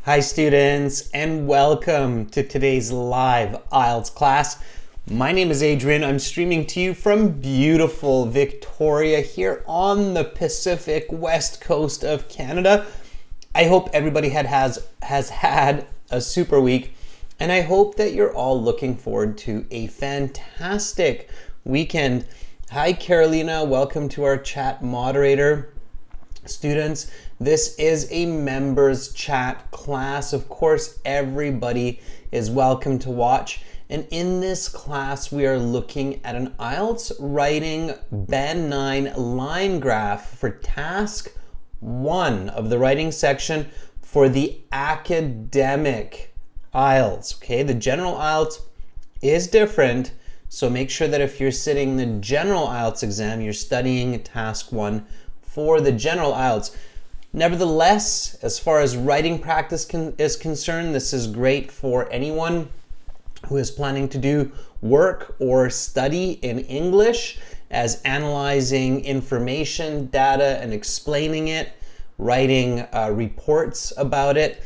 Hi students, and welcome to today's live IELTS class. My name is Adrian. I'm streaming to you from beautiful Victoria here on the Pacific West Coast of Canada. I hope everybody has had a super week, and I hope that you're all looking forward to a fantastic weekend. Hi Carolina, welcome to our chat moderator. Students, this is a members chat class. Of course, everybody is welcome to watch. And in this class, we are looking at an IELTS writing Band 9 line graph for task 1 of the writing section for the academic IELTS. Okay, the general IELTS is different. So make sure that if you're sitting the general IELTS exam, you're studying task 1 for the general IELTS. Nevertheless, as far as writing practice is concerned, this is great for anyone who is planning to do work or study in English, as analyzing information, data, and explaining it, writing reports about it,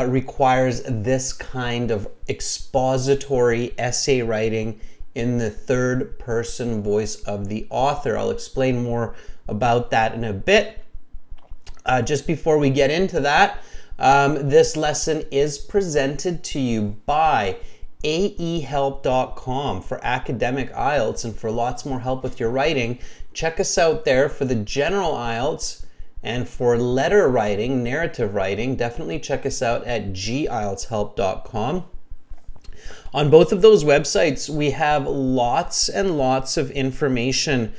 requires this kind of expository essay writing in the third person voice of the author. I'll explain more about that in a bit. Just before we get into that, this lesson is presented to you by aehelp.com for academic IELTS and for lots more help with your writing. Check us out there for the general IELTS, and for letter writing, narrative writing, definitely check us out at gieltshelp.com. On both of those websites, we have lots and lots of information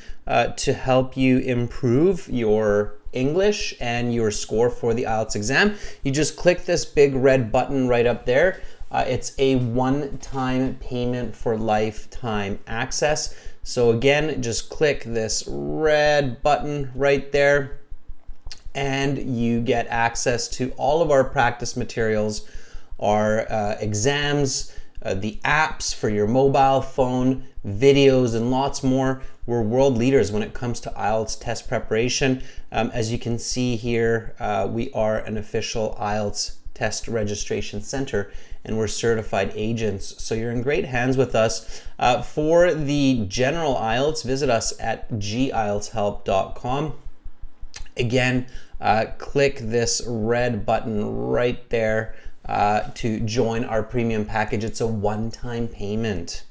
to help you improve your English and your score for the IELTS exam. You just click this big red button right up there. It's a one-time payment for lifetime access. So again, just click this red button right there and you get access to all of our practice materials, our exams, the apps for your mobile phone, videos, and lots more. We're world leaders when it comes to IELTS test preparation. As you can see here, we are an official IELTS test registration center, and we're certified agents. So you're in great hands with us. For the general IELTS, visit us at gieltshelp.com. Again, click this red button right there to join our premium package. It's a one-time payment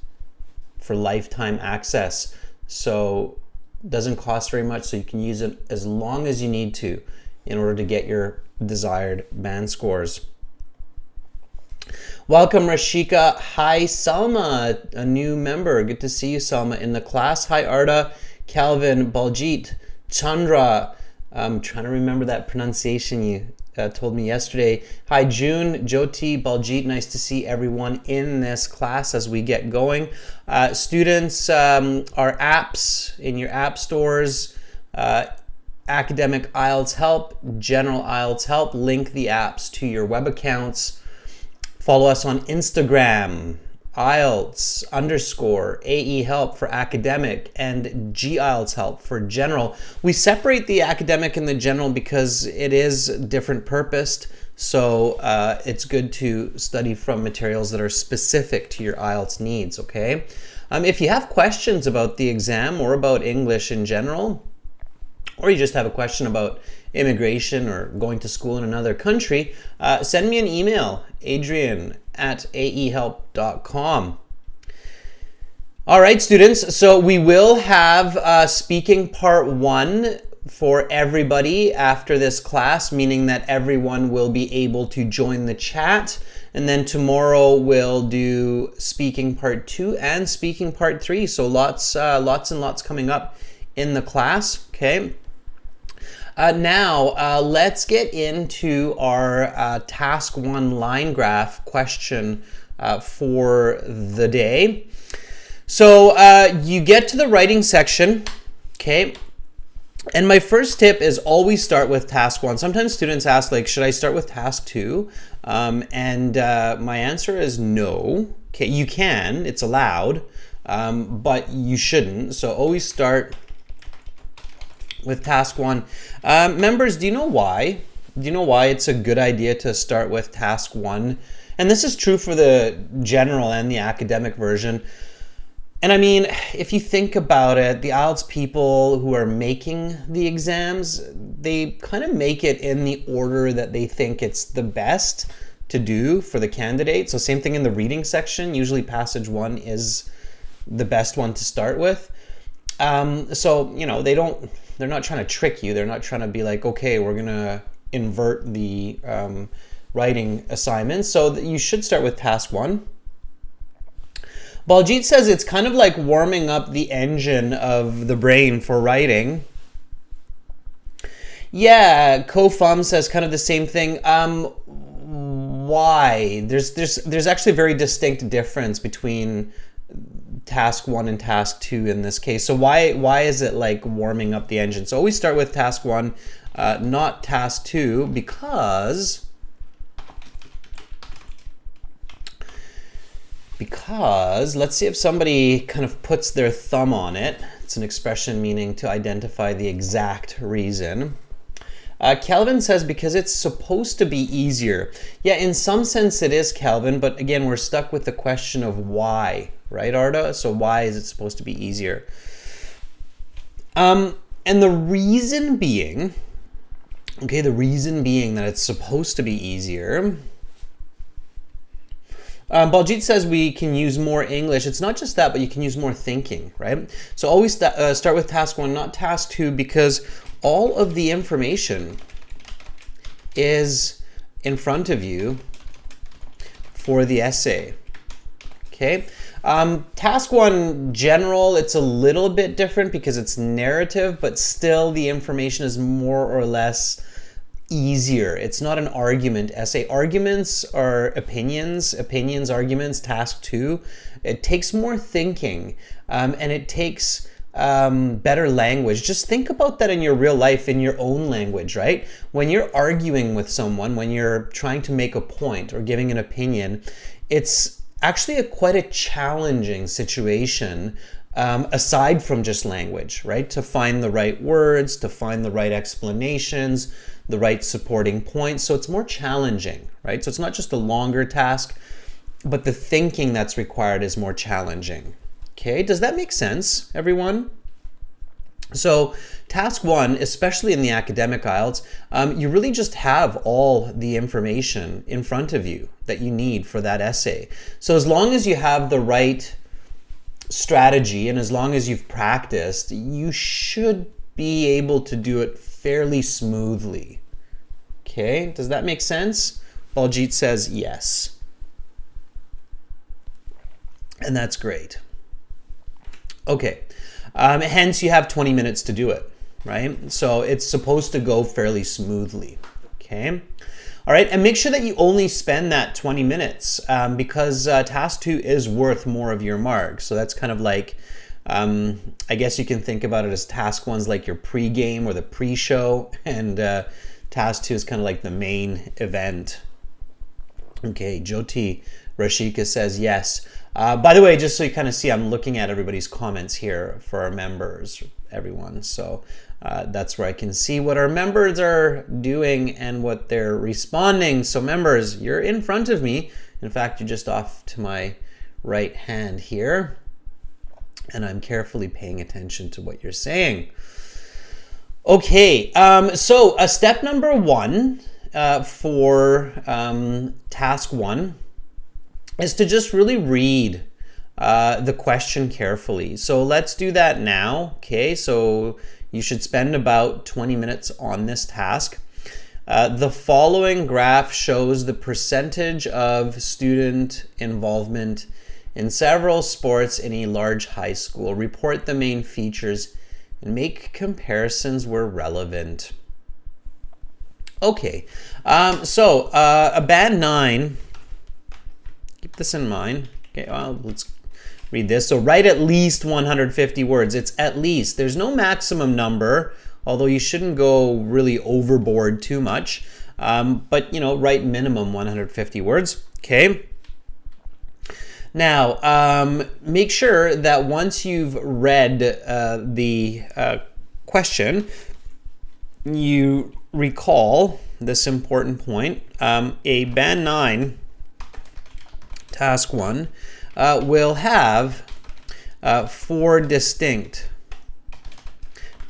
for lifetime access. So it doesn't cost very much, so you can use it as long as you need to in order to get your desired band scores. Welcome Rashika. Hi Salma, a new member. Good to see you, Salma, in the class. Hi Arda, Calvin, Baljit, Chandra. I'm trying to remember that pronunciation you told me yesterday. Hi June, Jyoti, Baljit, nice to see everyone in this class as we get going. Students, our apps in your app stores, Academic IELTS Help, General IELTS Help, link the apps to your web accounts. Follow us on Instagram, IELTS_AE Help for academic and GIELTS Help for general. We separate the academic and the general because it is different purposed. So it's good to study from materials that are specific to your IELTS needs, okay? If you have questions about the exam or about English in general, or you just have a question about immigration or going to school in another country, send me an email, adrian@aehelp.com. All right, students, so we will have speaking part 1 for everybody after this class, meaning that everyone will be able to join the chat. And then tomorrow we'll do speaking part 2 and speaking part 3. So lots and lots coming up in the class, okay? Now, let's get into our task 1 line graph question for the day. So you get to the writing section, okay? And my first tip is always start with task 1. Sometimes students ask, like, should I start with task 2? And my answer is no. Okay, you can, it's allowed, but you shouldn't. So always start with task 1. Members, do you know why do you know why it's a good idea to start with task 1? And this is true for the general and the academic version. And I mean, if you think about it, the IELTS people who are making the exams, they kind of make it in the order that they think it's the best to do for the candidate. So same thing in the reading section. Usually passage 1 is the best one to start with. So, you know, they're not trying to trick you. They're not trying to be like, okay, we're going to invert the writing assignments. So you should start with task 1. Baljit says it's kind of like warming up the engine of the brain for writing. Yeah, Kofum says kind of the same thing. Why? There's actually a very distinct difference between task 1 and task 2 in this case. So why is it like warming up the engine? So always start with task 1, not task 2, because let's see if somebody kind of puts their thumb on it. It's an expression meaning to identify the exact reason. Kelvin says because it's supposed to be easier. Yeah, in some sense it is, Kelvin, but again, we're stuck with the question of why, right, Arda? So why is it supposed to be easier? And the reason being, okay, that it's supposed to be easier. Baljit says we can use more English. It's not just that, but you can use more thinking, right? So always start with task 1, not task 2, because all of the information is in front of you for the essay, okay? Task 1, general, it's a little bit different because it's narrative, but still the information is more or less easier. It's not an argument essay. Arguments are opinions, arguments, task 2. It takes more thinking, and it takes better language. Just think about that in your real life, in your own language, right? When you're arguing with someone, when you're trying to make a point or giving an opinion, it's actually quite a challenging situation, aside from just language, right? To find the right words, to find the right explanations, the right supporting points. So it's more challenging, right? So it's not just a longer task, but the thinking that's required is more challenging. Okay, does that make sense, everyone? So task 1, especially in the academic IELTS, you really just have all the information in front of you that you need for that essay. So as long as you have the right strategy and as long as you've practiced, you should be able to do it fairly smoothly. Okay, does that make sense? Baljit says yes. And that's great. Okay, hence you have 20 minutes to do it, right? So it's supposed to go fairly smoothly, okay? All right, and make sure that you only spend that 20 minutes because task 2 is worth more of your mark. So that's kind of like, I guess you can think about it as task 1's like your pre-game or the pre-show, and task 2 is kind of like the main event. Okay, Jyoti Rashika says yes. By the way, just so you kind of see, I'm looking at everybody's comments here for our members, everyone. So that's where I can see what our members are doing and what they're responding. So members, you're in front of me. In fact, you're just off to my right hand here. And I'm carefully paying attention to what you're saying. Okay, so step number 1 for task 1 is to just really read the question carefully. So let's do that now, okay? So you should spend about 20 minutes on this task. The following graph shows the percentage of student involvement in several sports in a large high school. Report the main features and make comparisons where relevant. Okay, so a band 9, keep this in mind. Okay, well, let's read this. So write at least 150 words. It's at least. There's no maximum number, although you shouldn't go really overboard too much. But, you know, write minimum 150 words. Okay. Now, make sure that once you've read the question, you recall this important point. A Band 9 Task 1 will have 4 distinct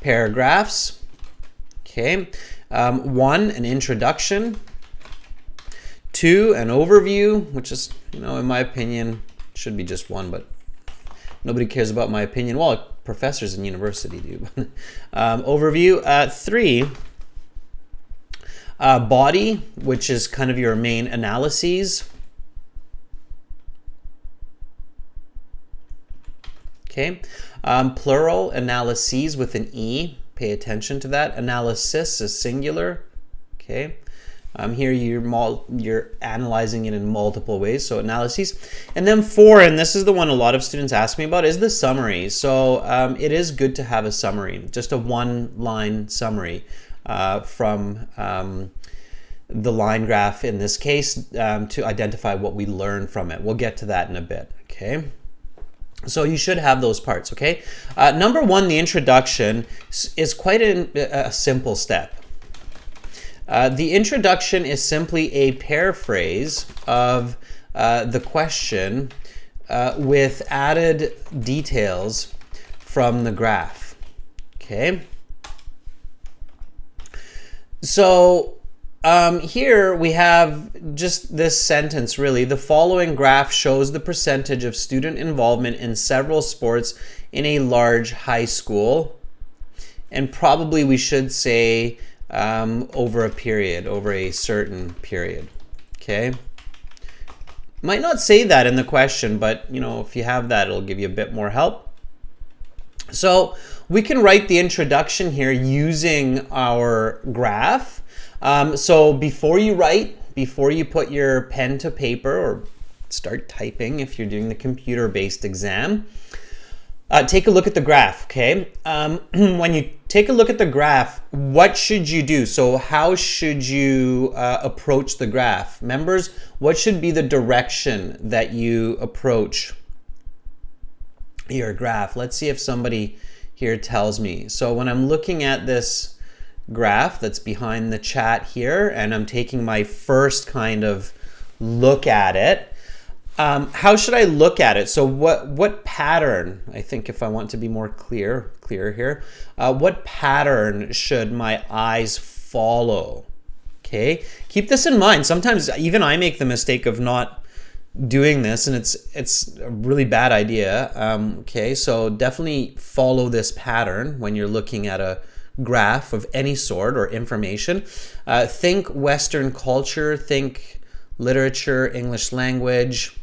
paragraphs. Okay, 1, an introduction. 2, an overview, which is, in my opinion, should be just 1, but nobody cares about my opinion. Well, professors in university do. Overview. 3, body, which is kind of your main analyses. Okay. Plural, analyses with an E. Pay attention to that. Analysis is singular. Okay. Here you're analyzing it in multiple ways, so analyses. And then 4, and this is the one a lot of students ask me about, is the summary. So it is good to have a summary, just a 1-line summary from the line graph in this case to identify what we learned from it. We'll get to that in a bit, okay? So you should have those parts, okay? Number 1, the introduction, is quite a simple step. The introduction is simply a paraphrase of the question with added details from the graph. Okay. So here we have just this sentence really. The following graph shows the percentage of student involvement in several sports in a large high school. And probably we should say over a certain period. Okay. Might not say that in the question, but if you have that, it'll give you a bit more help. So we can write the introduction here using our graph. So before you put your pen to paper or start typing if you're doing the computer-based exam, take a look at the graph, okay? When you take a look at the graph, what should you do? So how should you approach the graph? Members, what should be the direction that you approach your graph? Let's see if somebody here tells me. So when I'm looking at this graph that's behind the chat here, and I'm taking my first kind of look at it, how should I look at it? So what pattern, I think if I want to be more clear here, what pattern should my eyes follow? Okay, keep this in mind. Sometimes even I make the mistake of not doing this, and it's a really bad idea. Okay, so definitely follow this pattern when you're looking at a graph of any sort or information. Think Western culture, think literature, English language.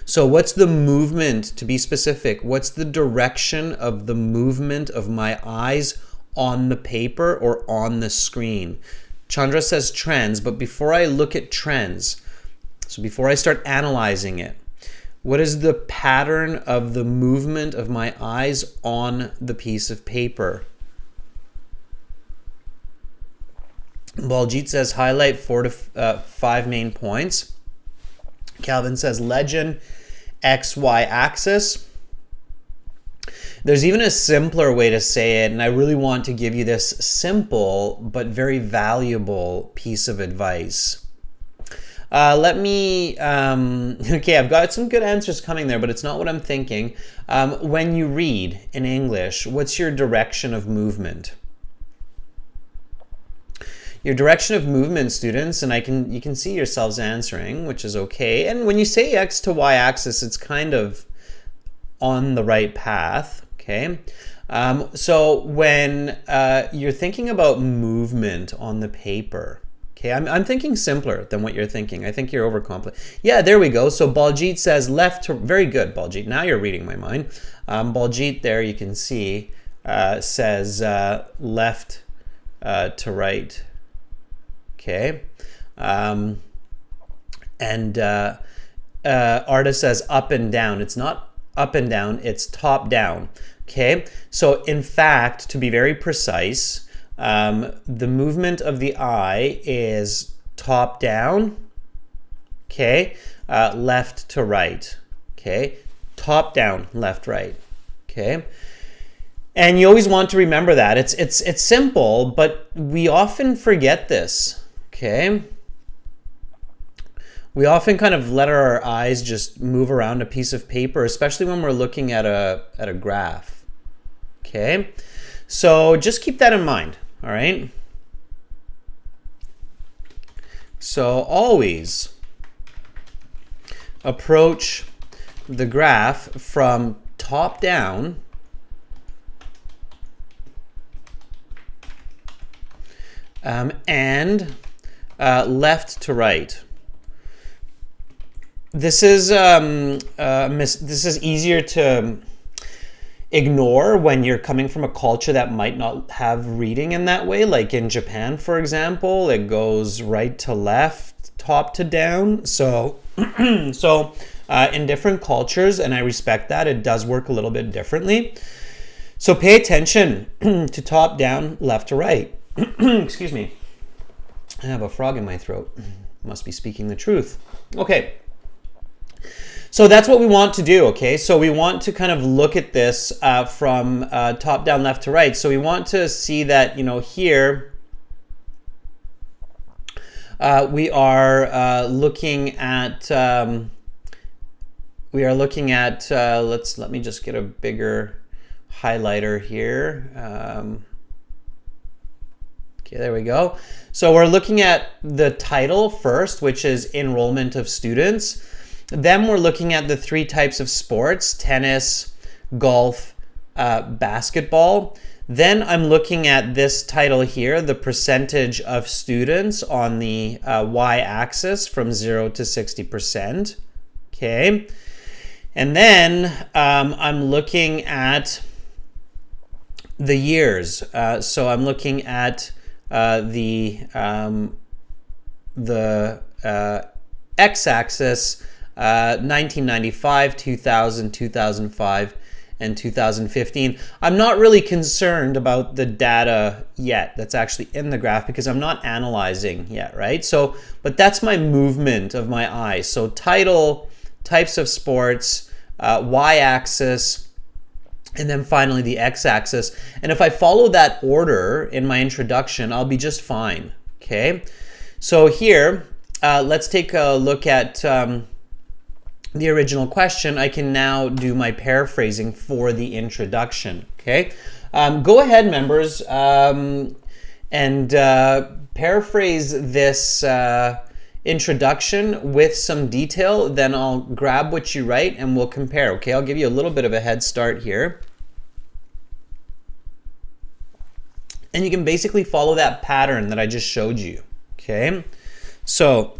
So what's the movement, to be specific, what's the direction of the movement of my eyes on the paper or on the screen? Chandra says trends, but before I look at trends, so before I start analyzing it, what is the pattern of the movement of my eyes on the piece of paper? Baljit says highlight 4 to 5 main points. Calvin says legend, X, Y axis. There's even a simpler way to say it, and I really want to give you this simple but very valuable piece of advice. Okay, I've got some good answers coming there, but it's not what I'm thinking. When you read in English, what's your direction of movement? Your direction of movement, students, and you can see yourselves answering, which is okay. And when you say X to Y axis, it's kind of on the right path, okay? So when you're thinking about movement on the paper, okay, I'm thinking simpler than what you're thinking. I think you're overcomplicated. Yeah, there we go. So Baljit says left to, very good, Baljit. Now you're reading my mind. Baljit there, you can see, says left to right. Okay, and Arta says up and down. It's not up and down, it's top down. Okay, so in fact, to be very precise, the movement of the eye is top down, okay, left to right, okay, top down, left, right, okay. And you always want to remember that. It's simple, but we often forget this, okay? We often kind of let our eyes just move around a piece of paper, especially when we're looking at a graph, okay? So just keep that in mind, all right? So always approach the graph from top down and left to right. This is easier to ignore when you're coming from a culture that might not have reading in that way. Like in Japan, for example, it goes right to left, top to down. So, in different cultures, and I respect that, it does work a little bit differently. So pay attention to top down, left to right. Excuse me. I have a frog in my throat. Must be speaking the truth. Okay. So that's what we want to do, okay? So we want to kind of look at this from top down, left to right. So we want to see that, you know, here we are looking at let me just get a bigger highlighter here. Okay, there we go. So we're looking at the title first, which is enrollment of students. Then we're looking at the three types of sports: tennis, golf, basketball. Then I'm looking at this title here, the percentage of students on the y-axis from 0 to 60%. Okay. And then I'm looking at the years. So I'm looking at the x-axis, 1995, 2000, 2005, and 2015. I'm not really concerned about the data yet that's actually in the graph because I'm not analyzing yet, right? So, but that's my movement of my eyes. So title, types of sports, y-axis, and then finally the x-axis. And if I follow that order in my introduction, I'll be just fine, okay? So here, let's take a look at the original question. I can now do my paraphrasing for the introduction, okay? Go ahead, members, and paraphrase this introduction with some detail. Then I'll grab what you write and we'll compare, okay? I'll give you a little bit of a head start here. And you can basically follow that pattern that I just showed you, okay? So,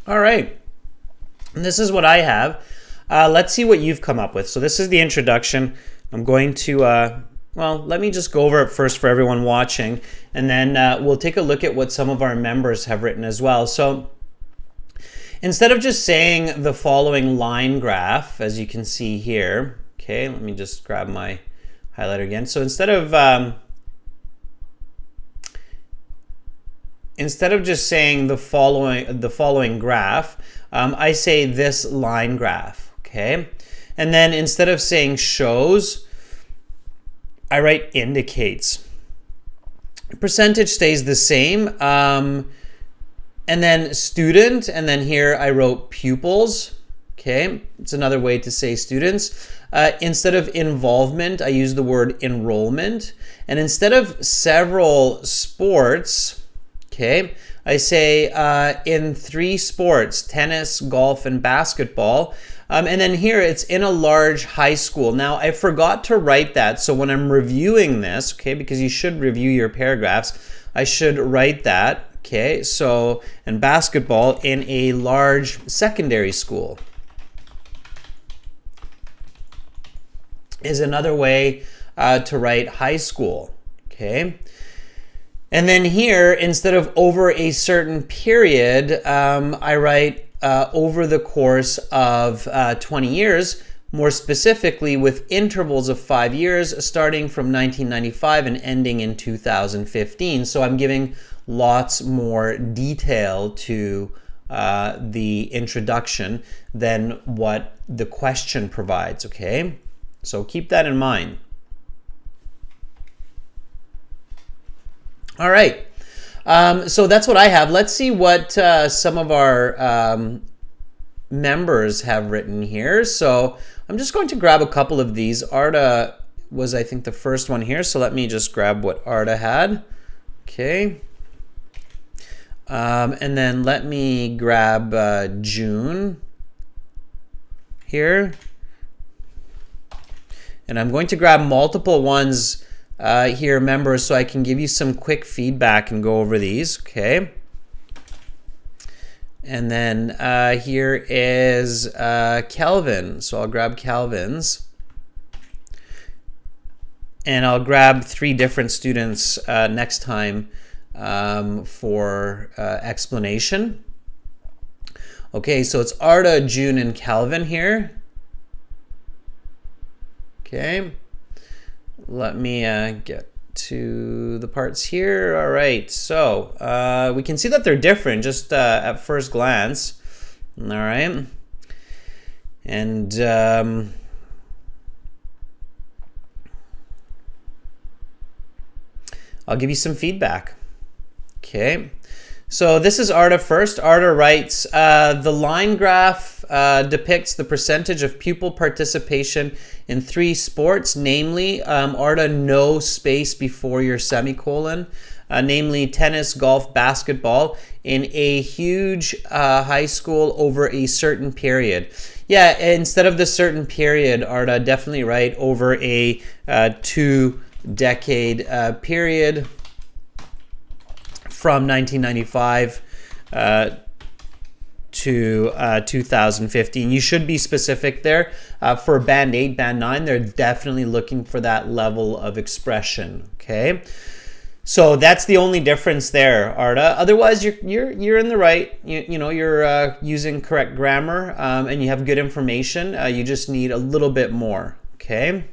all right, and this is what I have. Let's see what you've come up with. So this is the introduction. I'm going to, well, let me just go over it first for everyone watching, and then we'll take a look at what some of our members have written as well. So instead of just saying the following line graph, as you can see here, okay, let me just grab my highlighter again. So instead of just saying the following graph, I say this line graph, okay? And then instead of saying shows, I write indicates. Percentage stays the same. And then student, and then here I wrote pupils, Okay, it's another way to say students. Instead of involvement, I use the word enrollment. And instead of several sports, okay, I say in 3 sports, tennis, golf, and basketball. And then here it's in a large high school. Now, I forgot to write that. So when I'm reviewing this, okay, because you should review your paragraphs, I should write that. Okay, so, and basketball in a large secondary school is another way to write high school. Okay. And then here, instead of over a certain period, I write over the course of 20 years, more specifically with intervals of 5 years, starting from 1995 and ending in 2015. So I'm giving lots more detail to the introduction than what the question provides, okay? So keep that in mind. All right, so that's what I have. Let's see what some of our members have written here. So I'm just going to grab a couple of these. Arda was, I think, the first one here. So let me just grab what Arda had. Okay. And then let me grab June here. And I'm going to grab multiple ones here, members, so I can give you some quick feedback and go over these, okay? And then here is Kelvin, so I'll grab Kelvin's. And I'll grab 3 different students next time for explanation. Okay, so it's Arda, June, and Kelvin here. Okay. Let me get to the parts here. All right, so we can see that they're different just at first glance. All right, and I'll give you some feedback. Okay, so this is Arda first. Arda writes, the line graph depicts the percentage of pupil participation in 3 sports, namely, Arda, no space before your semicolon, namely tennis, golf, basketball, in a huge high school over a certain period. Yeah, instead of the certain period, Arda, definitely write over a 2-decade period from 1995 to 2015. You should be specific there. For band 8, band 9, they're definitely looking for that level of expression, okay? So that's the only difference there, Arda. Otherwise, you're in the right. You know, you're using correct grammar and you have good information. You just need a little bit more, okay?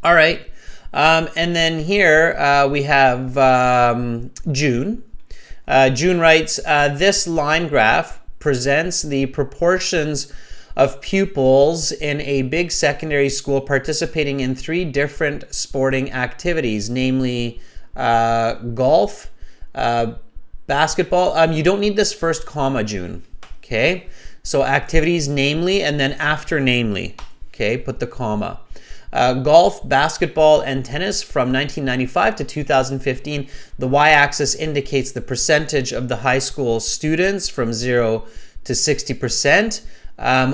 All right. And then here we have June. June writes, this line graph presents the proportions of pupils in a big secondary school participating in 3 different sporting activities, namely golf, basketball. You don't need this first comma, June, okay? So activities, namely, and then after namely, okay, put the comma. Golf, basketball, and tennis from 1995 to 2015. The y-axis indicates the percentage of the high school students from 0 to 60%.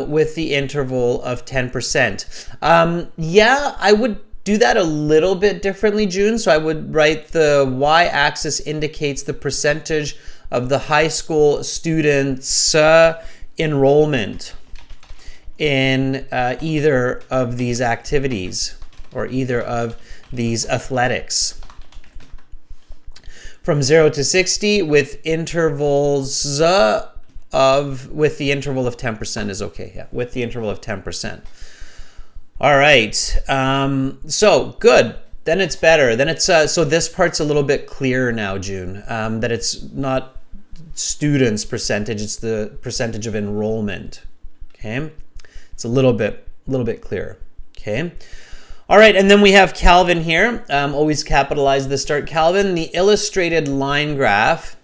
With the interval of 10%. Yeah, I would do that a little bit differently, June. So I would write the y-axis indicates the percentage of the high school students' enrollment in either of these activities or either of these athletics. From 0 to 60 with intervals with the interval of 10% is okay. Yeah, with the interval of 10%. All right. So good. Then it's better. Then it's so this part's a little bit clearer now, June. That it's not students' percentage; it's the percentage of enrollment. Okay, it's a little bit clearer. Okay. All right, and then we have Calvin here. Always capitalize the start. Calvin, the illustrated line graph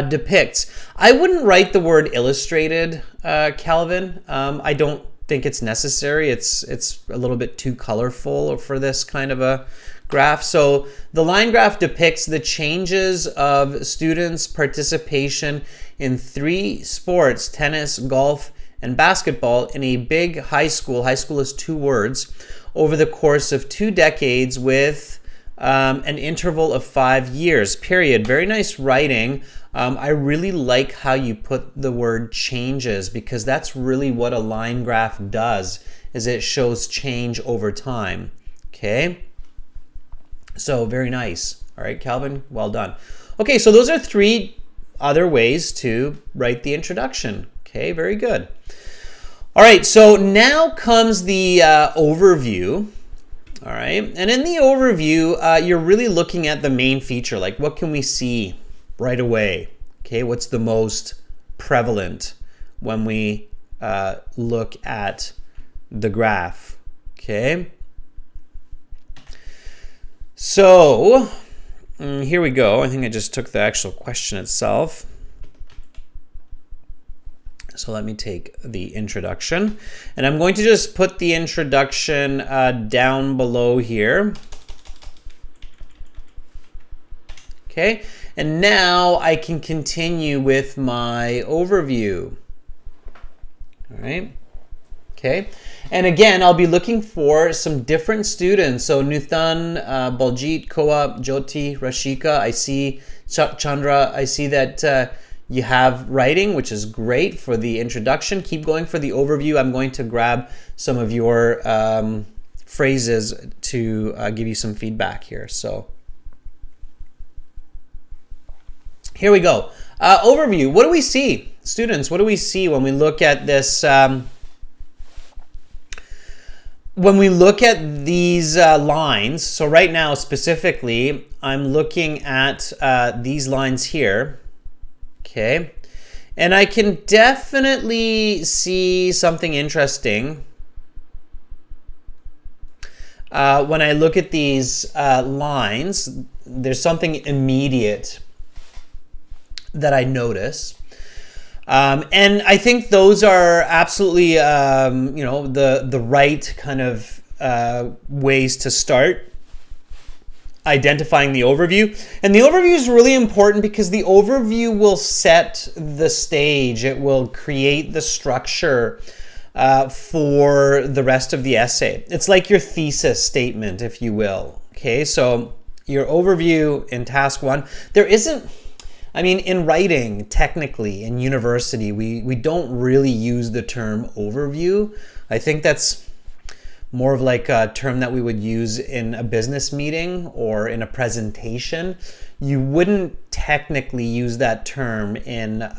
Depicts. I wouldn't write the word illustrated, Calvin. I don't think it's necessary. It's a little bit too colorful for this kind of a graph. So the line graph depicts the changes of students' participation in 3 sports, tennis, golf, and basketball in a big high school is 2 words, over the course of 2 decades with an interval of 5 years, period. Very nice writing. I really like how you put the word changes, because that's really what a line graph does, is it shows change over time. Okay? So very nice. All right, Calvin, well done. Okay, so those are 3 other ways to write the introduction. Okay, very good. All right, so now comes the overview. All right, and in the overview, you're really looking at the main feature, like what can we see right away? Okay, what's the most prevalent when we look at the graph? Okay, so here we go. I think I just took the actual question itself. So let me take the introduction, and I'm going to just put the introduction down below here. Okay, and now I can continue with my overview. All right, okay, and again, I'll be looking for some different students. So Nuthan, Baljit, Koa, Jyoti, Rashika, I see Chandra, I see that you have writing, which is great for the introduction. Keep going for the overview. I'm going to grab some of your phrases to give you some feedback here. So here we go. Overview. What do we see? Students, what do we see when we look at this? When we look at these lines, so right now specifically, I'm looking at these lines here. Okay, and I can definitely see something interesting when I look at these lines. There's something immediate that I notice, and I think those are absolutely the right kind of ways to start identifying the overview. And the overview is really important because the overview will set the stage. It will create the structure for the rest of the essay. It's like your thesis statement, if you will. Okay, so your overview in task 1, there isn't, I mean, in writing, technically, in university, we don't really use the term overview. I think that's more of like a term that we would use in a business meeting or in a presentation. You wouldn't technically use that term in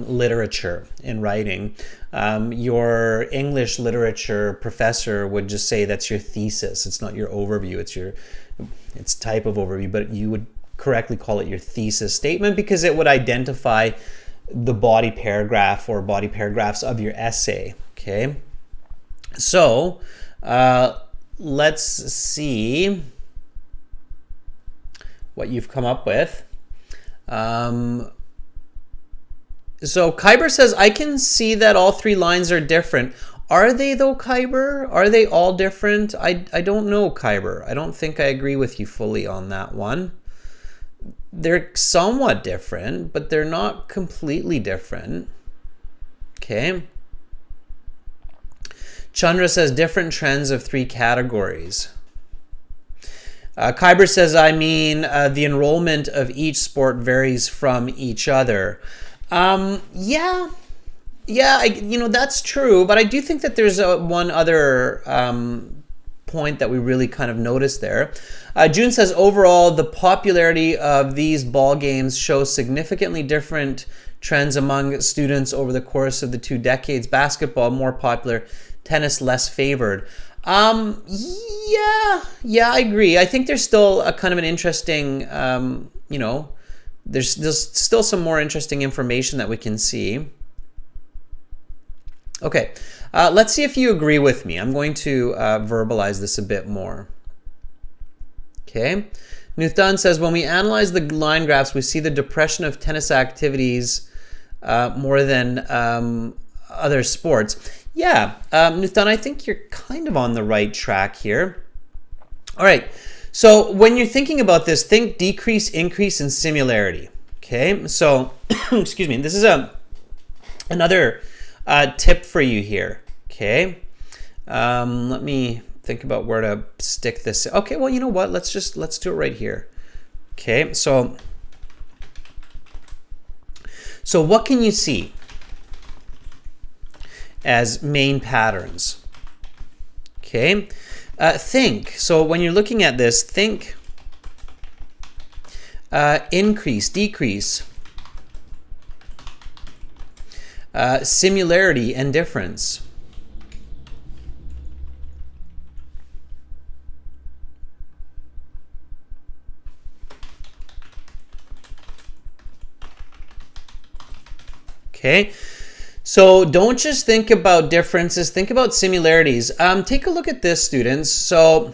literature, in writing. Your English literature professor would just say that's your thesis. It's not your overview. It's type of overview, but you would correctly call it your thesis statement because it would identify the body paragraph or body paragraphs of your essay. Okay, so let's see what you've come up with. So Kyber says, I can see that all 3 lines are different. Are they though, Kyber? Are they all different? I don't know, Kyber. I don't think I agree with you fully on that one. They're somewhat different, but they're not completely different. Okay. Chandra says different trends of 3 categories. Kyber says, I mean, the enrollment of each sport varies from each other. Yeah, that's true. But I do think that there's one other point that we really kind of noticed there. June says, overall, the popularity of these ball games shows significantly different trends among students over the course of the 2 decades. Basketball more popular, tennis less favored. Yeah, I agree. I think there's still a kind of an interesting, there's still some more interesting information that we can see. Okay, let's see if you agree with me. I'm going to verbalize this a bit more. Okay, Nuthan says, when we analyze the line graphs, we see the depression of tennis activities more than other sports. Yeah, Nuthan, I think you're kind of on the right track here. All right, so when you're thinking about this, think decrease, increase, and similarity. Okay, so excuse me, this is another tip for you here. Okay, let me think about where to stick this. Okay, well, you know what? Let's do it right here. Okay, so what can you see as main patterns? Okay, think. So when you're looking at this, think increase, decrease, similarity, and difference. Okay, so don't just think about differences, think about similarities. Take a look at this, students. So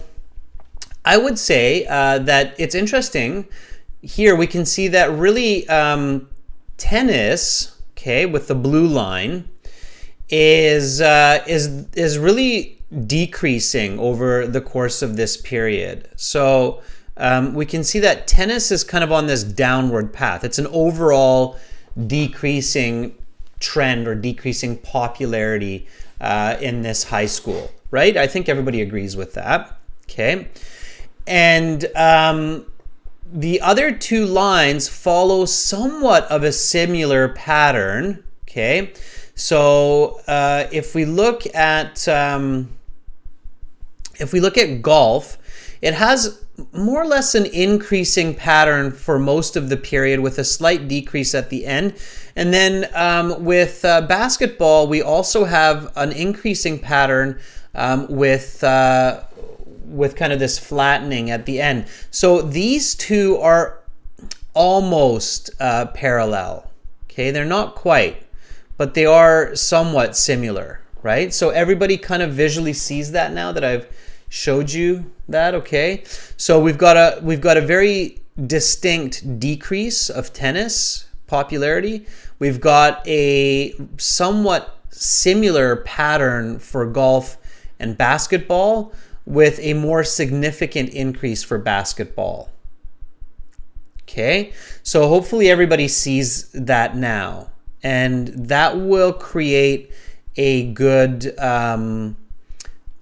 I would say that it's interesting. Here we can see that really tennis, okay, with the blue line, is really decreasing over the course of this period. So we can see that tennis is kind of on this downward path. It's an overall decreasing trend or decreasing popularity in this high school, right? I think everybody agrees with that. Okay, and the other two lines follow somewhat of a similar pattern. Okay, so if we look at golf, it has more or less an increasing pattern for most of the period with a slight decrease at the end. And then with basketball, we also have an increasing pattern with kind of this flattening at the end. So these two are almost parallel. Okay, they're not quite, but they are somewhat similar, right? So everybody kind of visually sees that now that I've showed you that. Okay, so we've got a very distinct decrease of tennis popularity. We've got a somewhat similar pattern for golf and basketball, with a more significant increase for basketball. Okay, so hopefully everybody sees that now, and that will create a good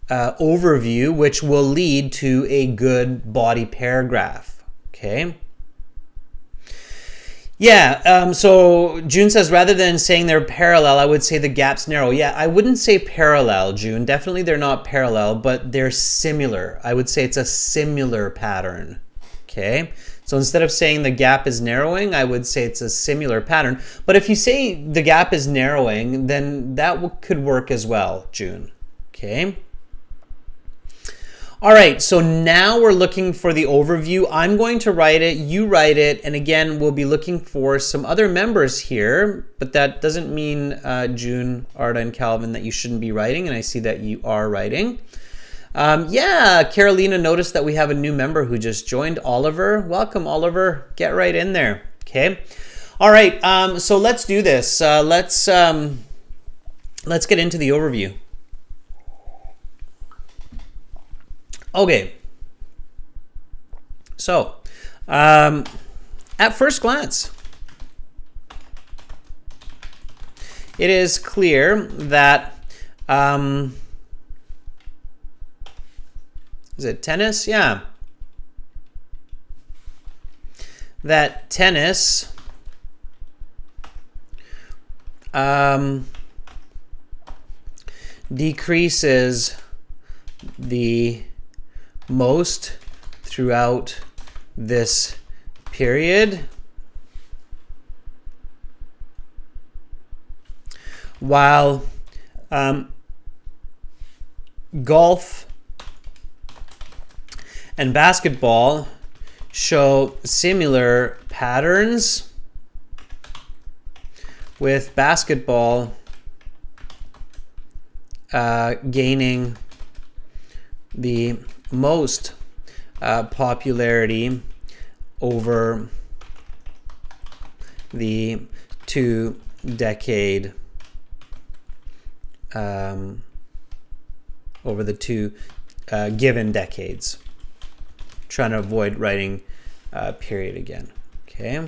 overview, which will lead to a good body paragraph. Okay. Yeah, so June says, rather than saying they're parallel, I would say the gap's narrow. Yeah, I wouldn't say parallel, June. Definitely they're not parallel, but they're similar. I would say it's a similar pattern. Okay, so instead of saying the gap is narrowing, I would say it's a similar pattern. But if you say the gap is narrowing, then that could work as well, June. Okay. All right, so now we're looking for the overview. I'm going to write it, you write it, and again, we'll be looking for some other members here, but that doesn't mean, June, Arda, and Calvin, that you shouldn't be writing, and I see that you are writing. Yeah, Carolina noticed that we have a new member who just joined, Oliver. Welcome, Oliver. Get right in there, okay? All right, so let's do this. Let's get into the overview. Okay, so at first glance, it is clear that, is it tennis? Yeah. That tennis decreases the most throughout this period, while golf and basketball show similar patterns, with basketball gaining the most popularity over the 2 given decades. Trying to avoid writing period again. Okay.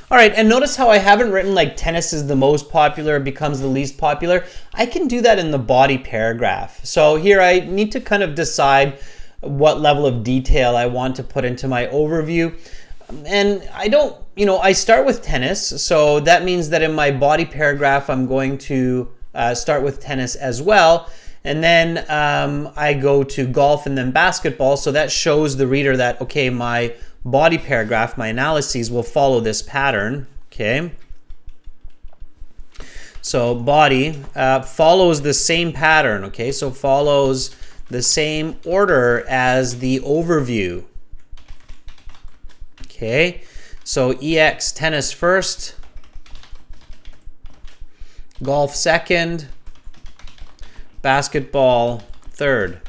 All right, and notice how I haven't written like tennis is the most popular, becomes the least popular. I can do that in the body paragraph. So here I need to kind of decide what level of detail I want to put into my overview. And I don't, I start with tennis. So that means that in my body paragraph, I'm going to start with tennis as well. And then I go to golf and then basketball. So that shows the reader that, okay, my body paragraph, my analyses will follow this pattern, okay? So body follows the same pattern, okay? So follows the same order as the overview, okay? So EX, tennis first, golf second, basketball third,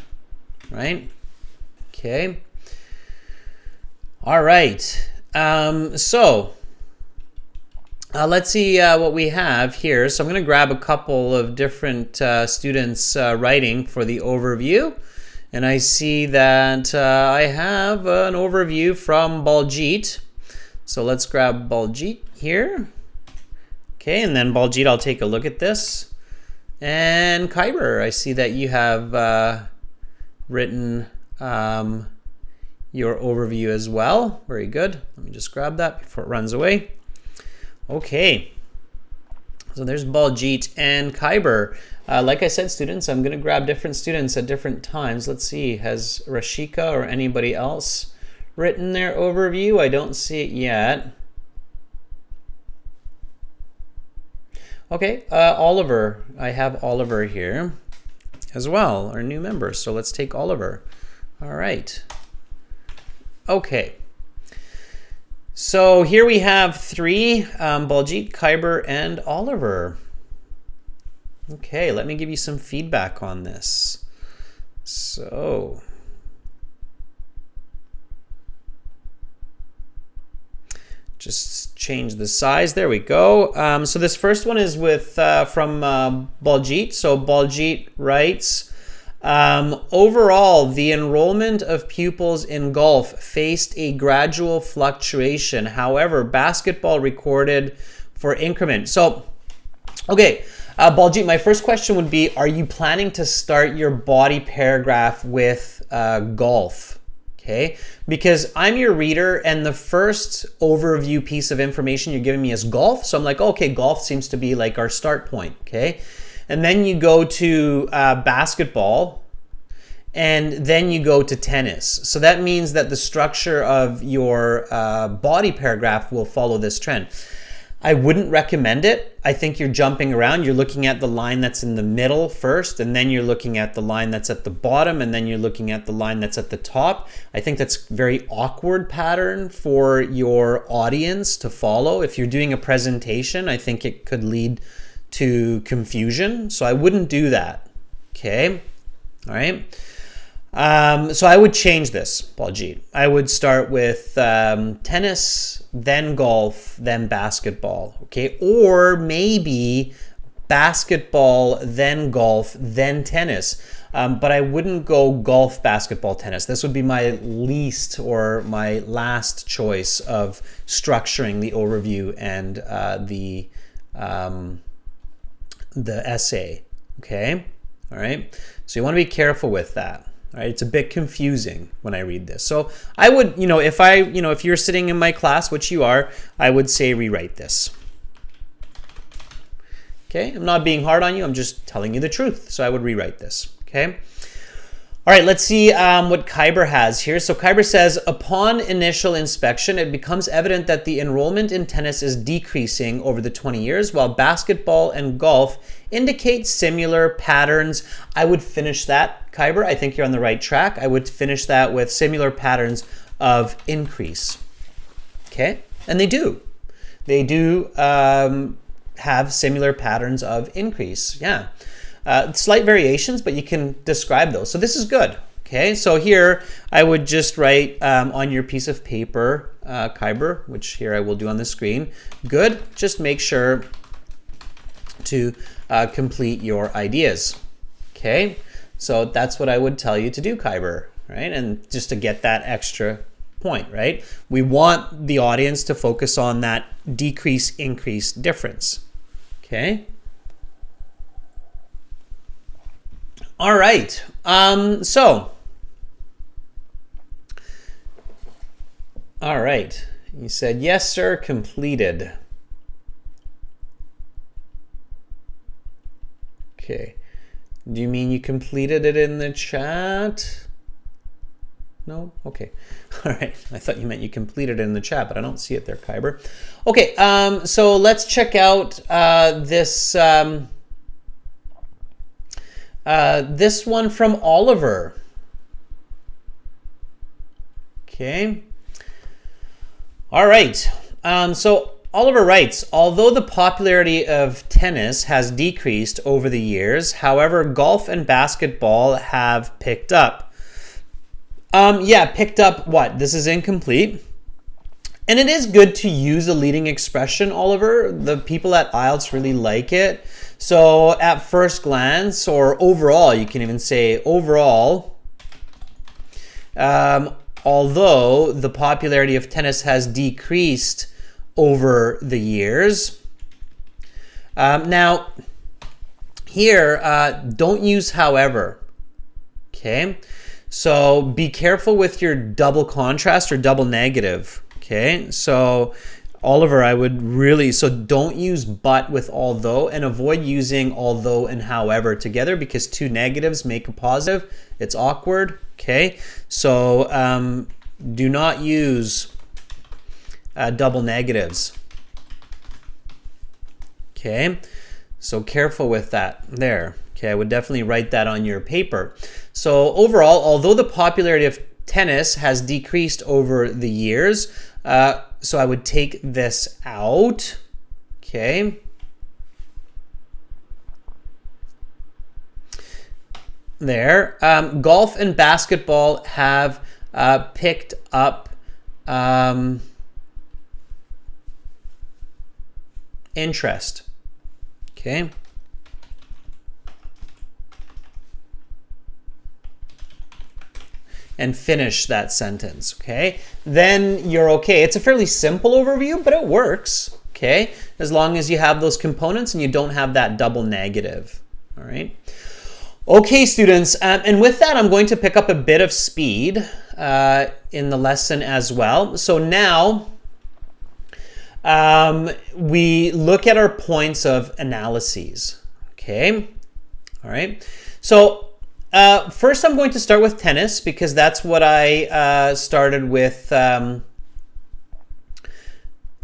right? Okay. All right, so let's see what we have here. So I'm going to grab a couple of different students writing for the overview. And I see that I have an overview from Baljit. So let's grab Baljit here. Okay, and then Baljit, I'll take a look at this. And Kyber, I see that you have written your overview as well. Very good. Let me just grab that before it runs away. Okay. So there's Baljit and Kyber. Like I said, students, I'm going to grab different students at different times. Let's see. Has Rashika or anybody else written their overview? I don't see it yet. Okay. Oliver. I have Oliver here as well, our new member. So let's take Oliver. All right. Okay, so here we have three, Baljit, Kyber, and Oliver. Okay, let me give you some feedback on this. So, just change the size. There we go. So this first one is with from Baljit. So Baljit writes, overall, the enrollment of pupils in golf faced a gradual fluctuation. However, basketball recorded for increment. So, okay, Baljit, my first question would be, are you planning to start your body paragraph with golf? Okay, because I'm your reader and the first overview piece of information you're giving me is golf. So I'm like, okay, golf seems to be like our start point, okay? And then you go to basketball, and then you go to tennis. So that means that the structure of your body paragraph will follow this trend. I wouldn't recommend it. I think you're jumping around. You're looking at the line that's in the middle first, and then you're looking at the line that's at the bottom, and then you're looking at the line that's at the top. I think that's a very awkward pattern for your audience to follow. If you're doing a presentation, I think it could lead to confusion, so I wouldn't do that. Okay, all right. So I would change this, Baljit. I would start with tennis, then golf, then basketball. Okay, or maybe basketball, then golf, then tennis. But I wouldn't go golf, basketball, tennis. This would be my least or my last choice of structuring the overview and the essay. Okay, all right. So you want to be careful with that. All right, it's a bit confusing when I read this. So I would, if you're sitting in my class, which you are, I would say rewrite this. Okay, I'm not being hard on you. I'm just telling you the truth. So I would rewrite this. Okay. All right, let's see what Kyber has here. So Kyber says, upon initial inspection, it becomes evident that the enrollment in tennis is decreasing over the 20 years, while basketball and golf indicate similar patterns. I would finish that, Kyber. I think you're on the right track. I would finish that with similar patterns of increase. Okay, and they do. They do have similar patterns of increase. Yeah. Slight variations, but you can describe those. So this is good. Okay, so here I would just write on your piece of paper, Kyber, which here I will do on the screen. Good, just make sure to complete your ideas. Okay, so that's what I would tell you to do, Kyber, right? And just to get that extra point, right? We want the audience to focus on that decrease, increase difference. Okay. All right. All right. You said, yes, sir, completed. Okay. Do you mean you completed it in the chat? No? Okay. All right. I thought you meant you completed it in the chat, but I don't see it there, Kyber. Okay. So let's check out this one from Oliver. Okay. All right. So Oliver writes, although the popularity of tennis has decreased over the years, however, golf and basketball have picked up. Yeah, picked up what? This is incomplete. And it is good to use a leading expression, Oliver. The people at IELTS really like it. So at first glance, or overall, you can even say overall, although the popularity of tennis has decreased over the years. Now, here, don't use however, okay? So be careful with your double contrast or double negative, okay? So Oliver, I would really, so don't use but with although, and avoid using although and however together, because two negatives make a positive. It's awkward, okay? So do not use double negatives, okay? So careful with that there. Okay, I would definitely write that on your paper. So overall, although the popularity of tennis has decreased over the years, so I would take this out, okay? There. Golf and basketball have picked up interest, okay? And finish that sentence, okay? Then you're okay. It's a fairly simple overview, but it works, okay? As long as you have those components and you don't have that double negative, all right? Okay, students, and with that, I'm going to pick up a bit of speed in the lesson as well. So now, we look at our points of analyses, okay? All right, so first, I'm going to start with tennis because that's what I started with in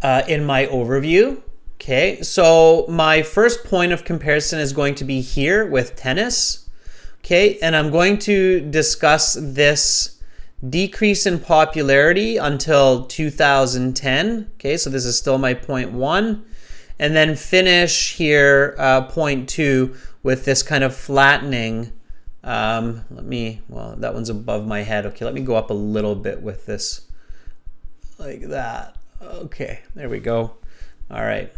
my overview. Okay, so my first point of comparison is going to be here with tennis. Okay, and I'm going to discuss this decrease in popularity until 2010. Okay, so this is still my point 1. And then finish here, point 2, with this kind of flattening. Well, that one's above my head. Okay, let me go up a little bit with this, like that. Okay, there we go. All right.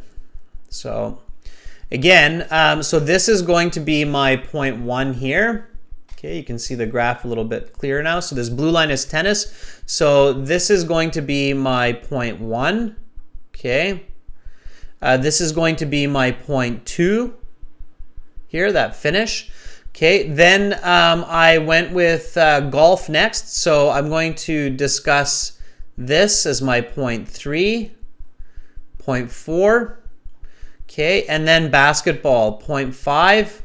So again, so this is going to be my point 1 here. Okay, you can see the graph a little bit clearer now. So this blue line is tennis. So this is going to be my point 1. Okay. This is going to be my point 2 here, that finish. Okay, then I went with golf next, so I'm going to discuss this as my point 3, point 4, okay, and then basketball, point 5,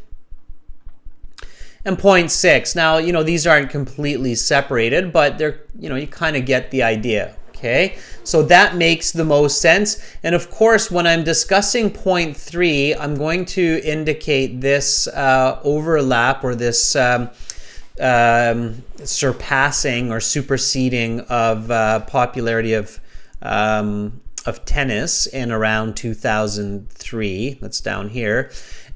and point 6. Now, you know, these aren't completely separated, but they're, you know, you kind of get the idea, okay? So that makes the most sense. And of course, when I'm discussing point 3, I'm going to indicate this overlap or this surpassing or superseding of popularity of tennis in around 2003. That's down here.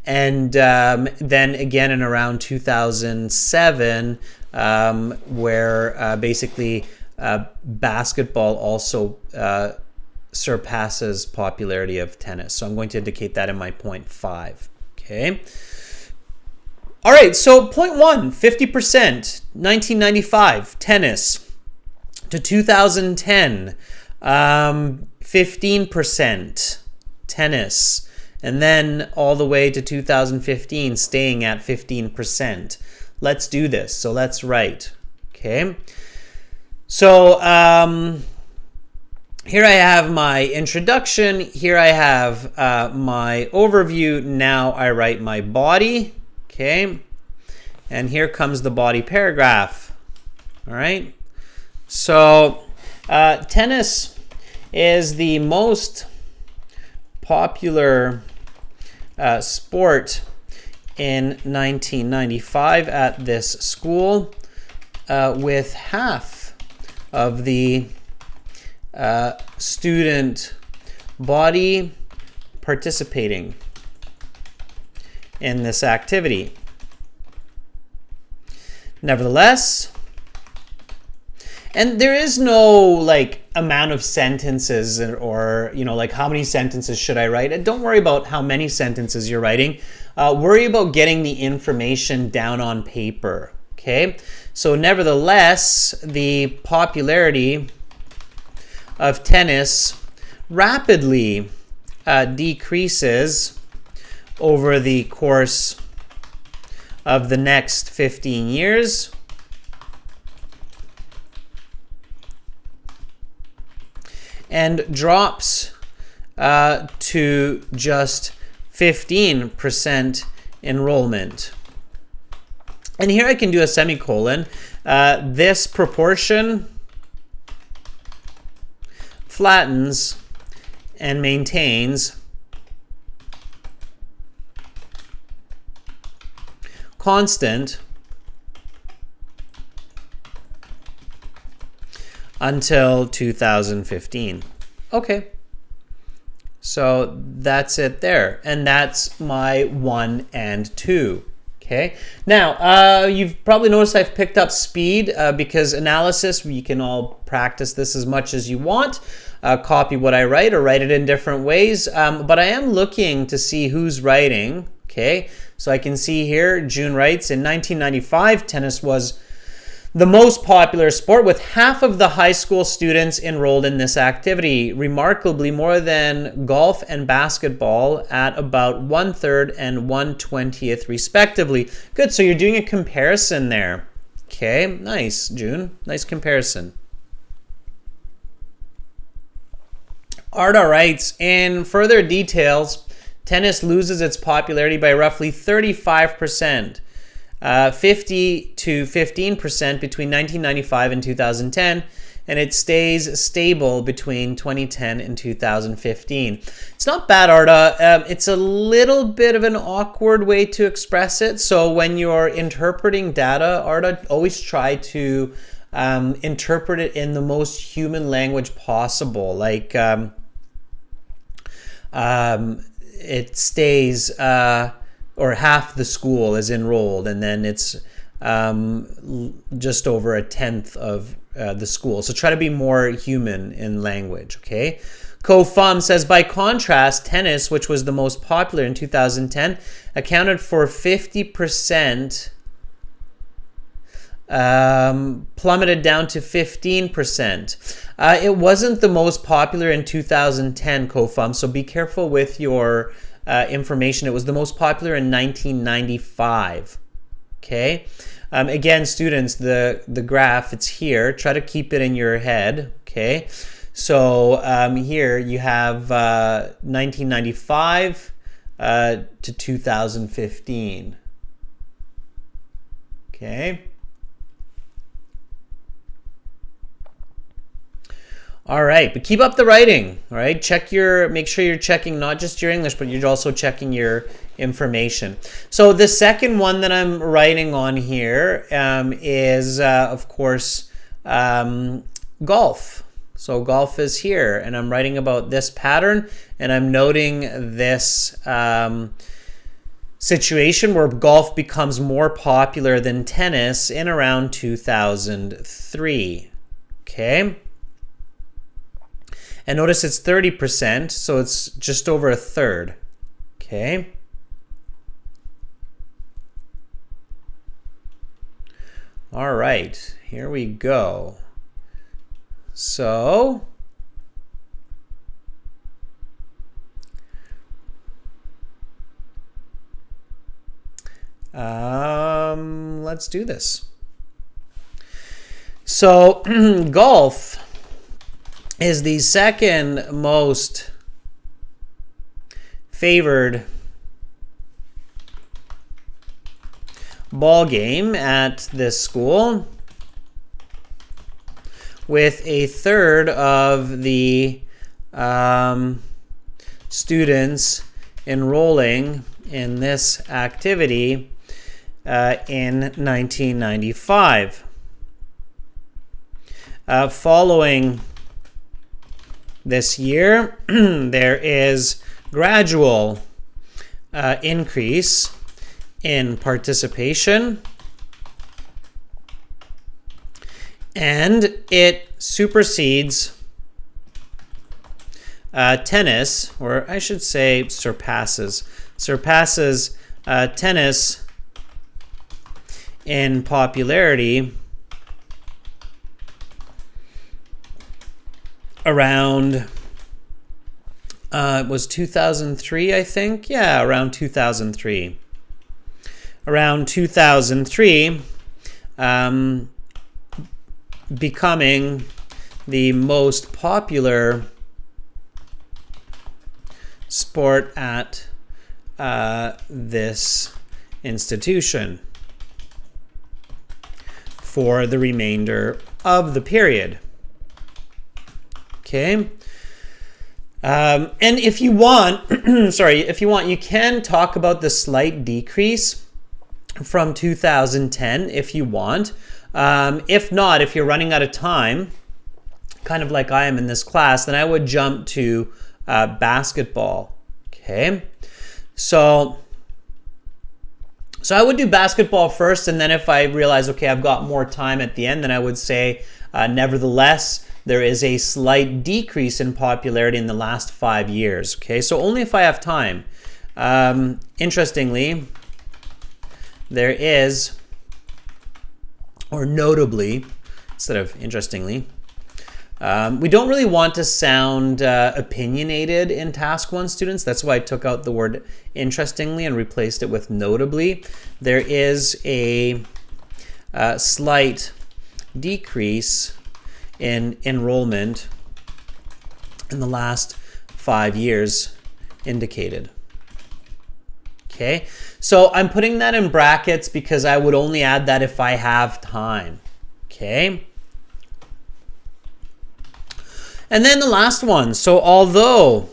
And then again in around 2007, where basically basketball also surpasses popularity of tennis. So I'm going to indicate that in my point 5. Okay. All right, so point 1, 50%, 1995, tennis. To 2010, 15%, tennis. And then all the way to 2015, staying at 15%. Let's do this. So let's write. Okay. So here I have my introduction. Here I have my overview. Now I write my body. Okay. And here comes the body paragraph. All right. So tennis is the most popular sport in 1995 at this school, with half of the student body participating in this activity. Nevertheless, and there is no like amount of sentences or, you know, like how many sentences should I write? And don't worry about how many sentences you're writing. Worry about getting the information down on paper. Okay. So nevertheless, the popularity of tennis rapidly decreases over the course of the next 15 years. And drops to just 15% enrollment. And here I can do a semicolon. This proportion flattens and maintains constant until 2015. Okay. So that's it there. And that's my 1 and 2. Okay. Now, you've probably noticed I've picked up speed because analysis, you can all practice this as much as you want. Copy what I write or write it in different ways. But I am looking to see who's writing. Okay. So I can see here, June writes, in 1995, tennis was the most popular sport, with half of the high school students enrolled in this activity, remarkably more than golf and basketball at about 1/3 and 1/20 respectively. Good, so you're doing a comparison there. Okay, nice, June. Nice comparison. Arda writes, in further details, tennis loses its popularity by roughly 35%. 50 to 15% between 1995 and 2010, and it stays stable between 2010 and 2015. It's not bad, Arda. It's a little bit of an awkward way to express it. So when you're interpreting data, Arda, always try to interpret it in the most human language possible. Like it stays... or half the school is enrolled, and then it's just over 1/10 of the school. So try to be more human in language, okay? Kofum says, by contrast, tennis, which was the most popular in 2010, accounted for 50%, plummeted down to 15%. It wasn't the most popular in 2010, Kofum, so be careful with your information. It was the most popular in 1995. Okay. Again, students, the graph, it's here. Try to keep it in your head. Okay. So here you have 1995 to 2015. Okay. All right, but keep up the writing. All right, make sure you're checking not just your English, but you're also checking your information. So the second one that I'm writing on here is, of course, golf. So golf is here, and I'm writing about this pattern, and I'm noting this situation where golf becomes more popular than tennis in around 2003. Okay? And notice it's 30%, so it's just over a third. Okay? All right, here we go. So, let's do this. So, golf is the second most favored ball game at this school, with a third of the students enrolling in this activity in 1995. Following this year, there is gradual increase in participation, and it supersedes tennis, or I should say surpasses tennis in popularity around it was 2003, I think. Yeah, around 2003. Around 2003, becoming the most popular sport at this institution for the remainder of the period. Okay. And if you want, you can talk about the slight decrease from 2010 if you want. If not, if you're running out of time, kind of like I am in this class, then I would jump to basketball. Okay, so I would do basketball first, and then if I realize, okay, I've got more time at the end, then I would say, nevertheless, there is a slight decrease in popularity in the last 5 years. Okay, so only if I have time. Interestingly, there is, or notably, instead of interestingly, we don't really want to sound opinionated in Task 1 students. That's why I took out the word interestingly and replaced it with notably. There is a slight decrease in enrollment in the last 5 years indicated. Okay, so I'm putting that in brackets because I would only add that if I have time. Okay. And then the last one. So although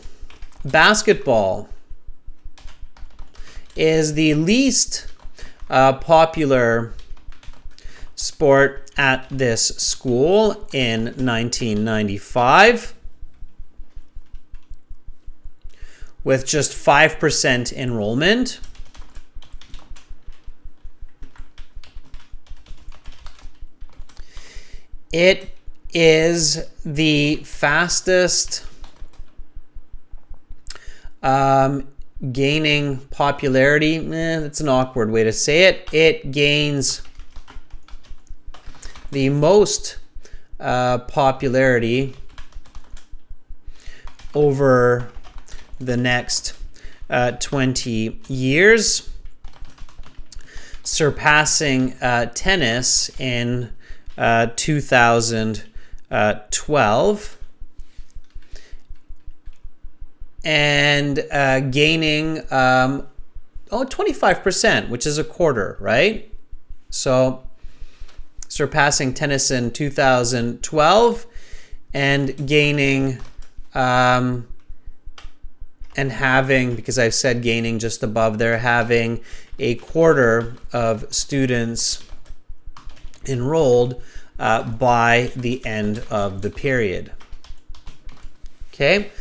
basketball is the least popular sport at this school in 1995, with just 5% enrollment, it is the fastest gaining popularity. That's an awkward way to say it. It gains the most popularity over the next 20 years, surpassing tennis in 2012, and gaining 25%, which is a quarter, right? So surpassing tennis in 2012 and gaining and having, because I've said gaining just above there, having a quarter of students enrolled by the end of the period. Okay.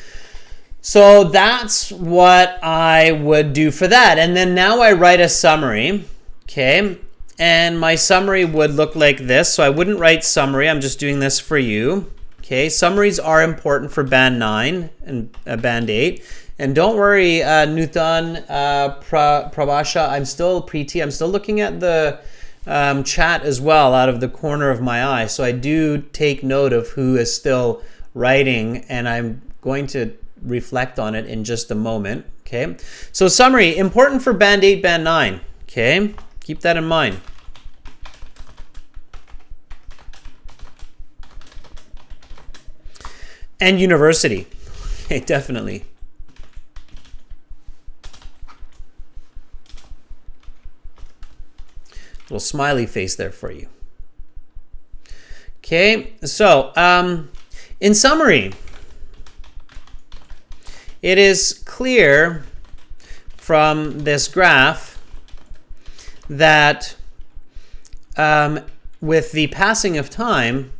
So that's what I would do for that. And then now I write a summary, okay? And my summary would look like this. So I wouldn't write summary. I'm just doing this for you. Okay, summaries are important for Band 9 and Band 8. And don't worry, Nutan, Prabhasha, I'm still looking at the chat as well out of the corner of my eye. So I do take note of who is still writing, and I'm going to reflect on it in just a moment. Okay, so summary, important for Band 8, Band 9. Okay, keep that in mind. And university. Okay, definitely. Little smiley face there for you. Okay, so in summary, it is clear from this graph that with the passing of time,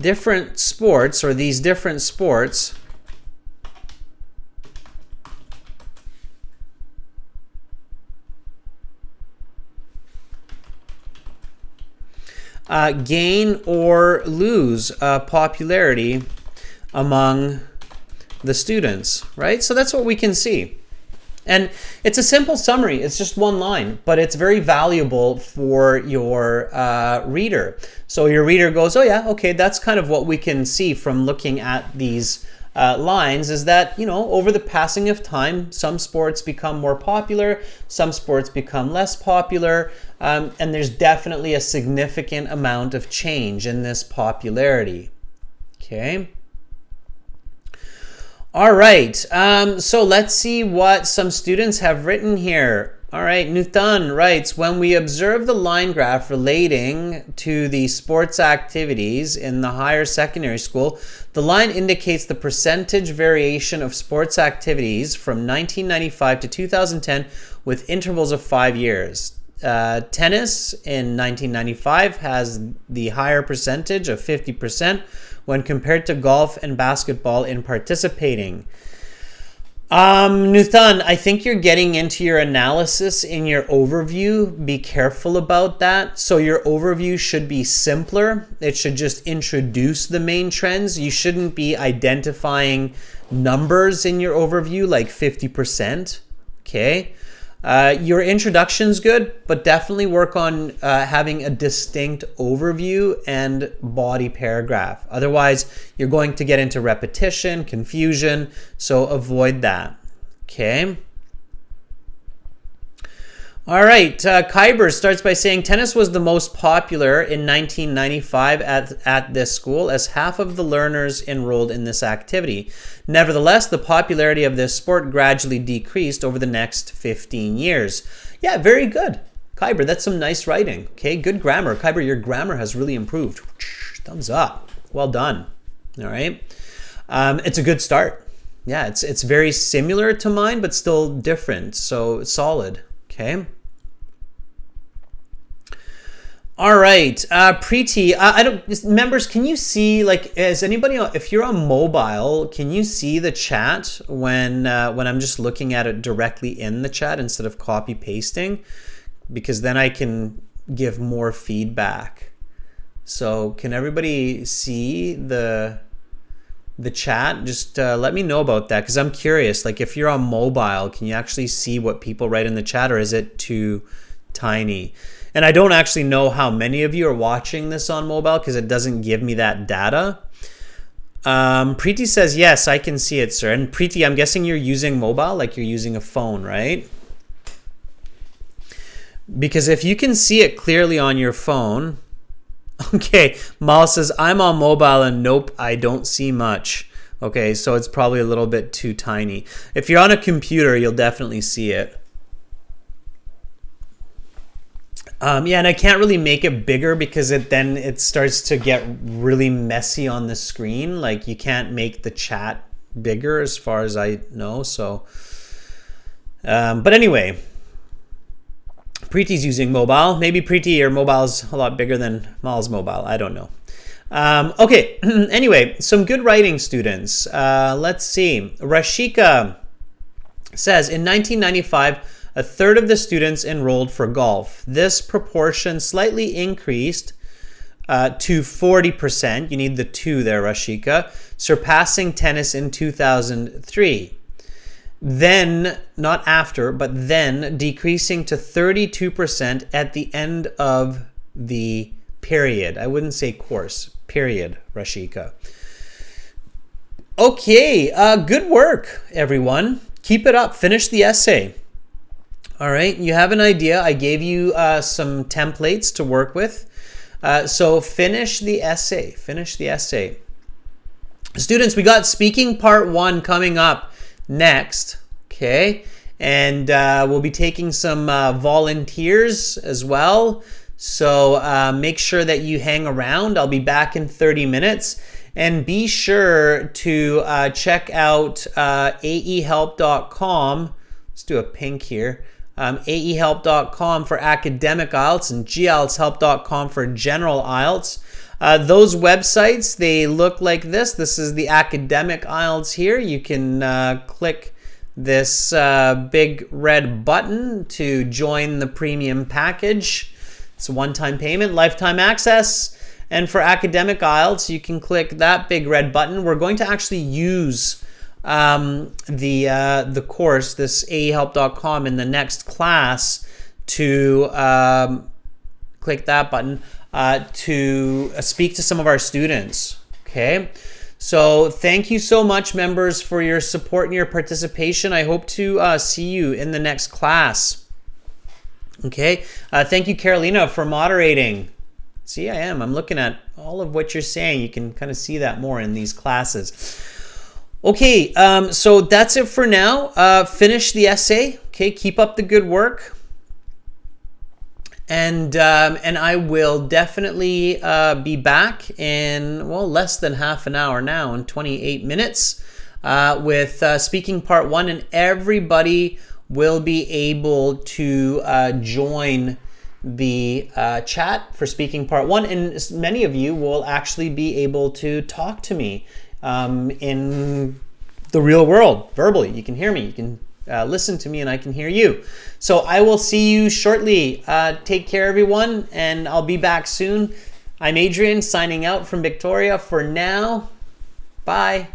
different sports, or these different sports, gain or lose popularity among the students, right? So that's what we can see. And it's a simple summary. It's just one line, but it's very valuable for your reader. So your reader goes, oh yeah, okay, that's kind of what we can see from looking at these lines, is that, you know, over the passing of time, some sports become more popular, some sports become less popular, and there's definitely a significant amount of change in this popularity. Okay. All right, so let's see what some students have written here. All right, Nutan writes, when we observe the line graph relating to the sports activities in the higher secondary school, the line indicates the percentage variation of sports activities from 1995 to 2010 with intervals of 5 years. Tennis in 1995 has the higher percentage of 50%, when compared to golf and basketball in participating. Nuthan, I think you're getting into your analysis in your overview. Be careful about that. So your overview should be simpler. It should just introduce the main trends. You shouldn't be identifying numbers in your overview like 50%. Okay. Your introduction's good, but definitely work on having a distinct overview and body paragraph. Otherwise, you're going to get into repetition, confusion, so avoid that. Okay. All right, Kyber starts by saying tennis was the most popular in 1995 at this school, as half of the learners enrolled in this activity. Nevertheless, the popularity of this sport gradually decreased over the next 15 years. Yeah, very good. Kyber, that's some nice writing. Okay, good grammar. Kyber, your grammar has really improved. Thumbs up. Well done. All right. It's a good start. Yeah, it's very similar to mine, but still different. So solid. Okay. All right, Preeti. I don't. Members, can you see, like, is anybody, if you're on mobile, can you see the chat when I'm just looking at it directly in the chat instead of copy pasting? Because then I can give more feedback. So can everybody see the chat? Just let me know about that, because I'm curious. Like, if you're on mobile, can you actually see what people write in the chat, or is it too tiny? And I don't actually know how many of you are watching this on mobile, because it doesn't give me that data. Preeti says, yes, I can see it, sir. And Preeti, I'm guessing you're using mobile, like you're using a phone, right? Because if you can see it clearly on your phone. Okay, Mal says, I'm on mobile and nope, I don't see much. Okay, so it's probably a little bit too tiny. If you're on a computer, you'll definitely see it. Yeah, and I can't really make it bigger because then it starts to get really messy on the screen. Like, you can't make the chat bigger as far as I know. So, but anyway, Preeti's using mobile. Maybe Preeti, your mobile's a lot bigger than Mal's mobile. I don't know. Okay, anyway, some good writing, students. Let's see. Rashika says, in 1995, a third of the students enrolled for golf. This proportion slightly increased to 40%. You need the 2 there, Rashika. Surpassing tennis in 2003. Then, not after, but then decreasing to 32% at the end of the period. I wouldn't say course. Period, Rashika. Okay, good work, everyone. Keep it up. Finish the essay. All right, you have an idea. I gave you some templates to work with. So finish the essay. Finish the essay. Students, we got speaking part 1 coming up next, okay? And we'll be taking some volunteers as well. So make sure that you hang around. I'll be back in 30 minutes. And be sure to check out aehelp.com. Let's do a pink here. aehelp.com for academic IELTS and gieltshelp.com for general IELTS. Those websites, they look like this. This is the academic IELTS here. You can click this big red button to join the premium package. It's a one-time payment, lifetime access. And for academic IELTS, you can click that big red button. We're going to actually use the course, this aehelp.com, in the next class to click that button to speak to some of our students. Okay, so thank you so much, members, for your support and your participation. I hope to see you in the next class. Okay, thank you, Carolina, for moderating. See, I'm looking at all of what you're saying. You can kind of see that more in these classes. Okay, so that's it for now. Finish the essay. Okay, keep up the good work. And I will definitely be back in, well, less than half an hour now, in 28 minutes, with speaking part 1, and everybody will be able to join the chat for speaking part 1, and many of you will actually be able to talk to me in the real world verbally. You can hear me, you can listen to me, and I can hear you. So I will see you shortly. Take care, everyone, and I'll be back soon. I'm Adrian, signing out from Victoria for now. Bye.